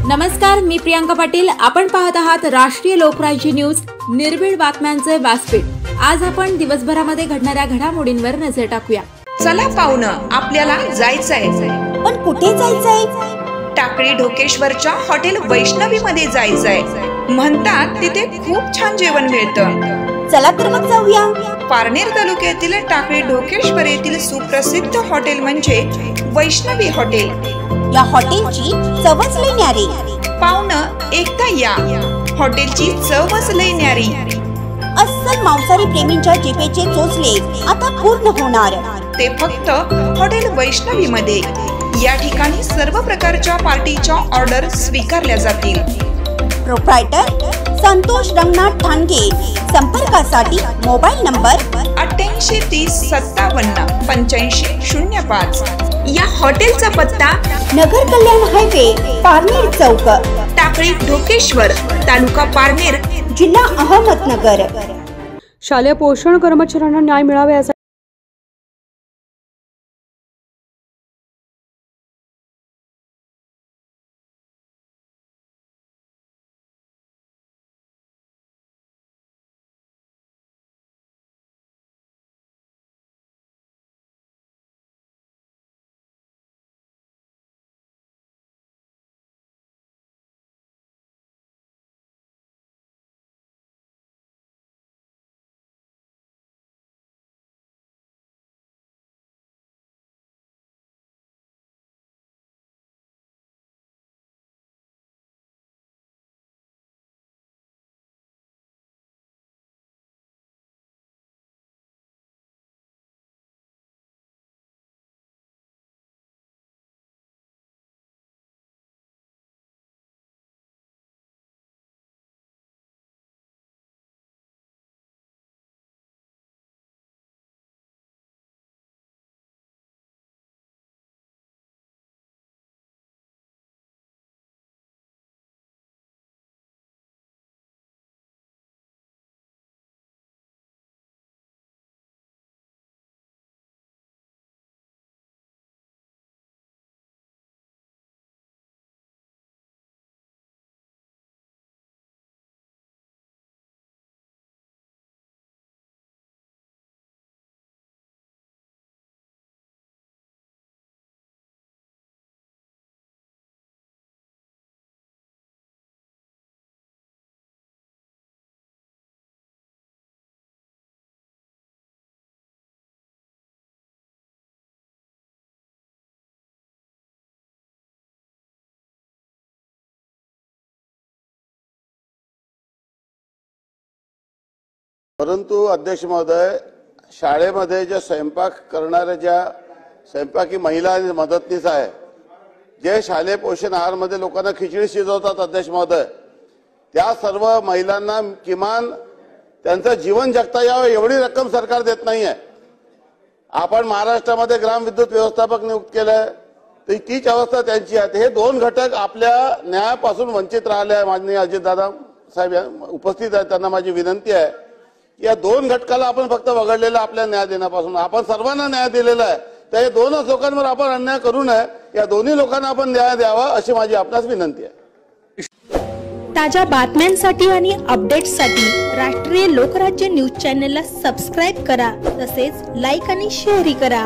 नमस्कार, मी प्रियांका पाटील। आपण पाहत आहात राष्ट्रीय लोकराज्य न्यूज, निर्भीड बातम्यांचे व्यासपीठ। आज आपण दिवसभरामध्ये घडणाऱ्या घडामोडींवर नजर टाकूया। चला पाहुणं, आपल्याला जायचंय। पण कुठे जायचंय? टाकळी ढोकेश्वरच्या हॉटेल वैष्णवी मध्ये जायचंय। म्हणतात तिथे खूप छान जेवण मिळतं। चला तर मग जाऊया। पारनेर तालुक्यातील टाकळी ढोकेश्वर येथील सुप्रसिद्ध हॉटेल म्हणजे वैष्णवी हॉटेल। या हॉटेलची चवच लई न्यारी। पाहुणं, एकदा या, हॉटेलची चवच लई न्यारी। अस्सल मांसाहारी प्रेमींच्या जिभेचे चोचले आता पूर्ण होणार, ते फक्त हॉटेल वैष्णवी मध्ये। या ठिकाणी सर्व प्रकारच्या पार्टीच्या ऑर्डर स्वीकारल्या जातील। प्रोप्रायटर संतोष रंगनाथ ठाणगे। संपर्कासाठी मोबाईल नंबर 8830578505। या हॉटेलचा पत्ता नगर कल्याण हायवे, पारनेर चौक, टाकळी ढोकेश्वर, तालुका पारनेर, जिल्हा अहमदनगर। शालेय पोषण कर्मचाऱ्यांना न्याय मिळावा यासाठी परंतु अध्यक्ष महोदय, शाळेमध्ये जे स्वयंपाक करणारे ज्या स्वयंपाकी महिला आणि मदतनीस आहे, जे शालेय पोषण आहार मध्ये लोकांना खिचडी शिजवतात अध्यक्ष महोदय, त्या सर्व महिलांना किमान त्यांचं जीवन जगता यावं एवढी रक्कम सरकार देत नाहीये। आपण महाराष्ट्रामध्ये ग्रामविद्युत व्यवस्थापक नियुक्त केलंय, तर तीच अवस्था त्यांची आहे। हे दोन घटक आपल्या न्यायापासून वंचित राहिले आहे। माननीय अजितदादा साहेब उपस्थित आहेत, त्यांना माझी विनंती आहे, या दोन घटकाला आपण फक्त वगळलेला आपल्या न्याय देण्यापासून। आपण सर्वांना न्याय दिलेला आहे, तर हे दोनच लोकांवर आपण अन्याय करू नये। या दोन्ही लोकांना आपण न्याय द्यावा अशी माझी आपणास विनंती आहे। ताज्या बातम्यांसाठी आणि अपडेट्ससाठी राष्ट्रीय लोकराज्य न्यूज चॅनलला सबस्क्राईब करा, तसेच लाईक आणि शेअरही करा।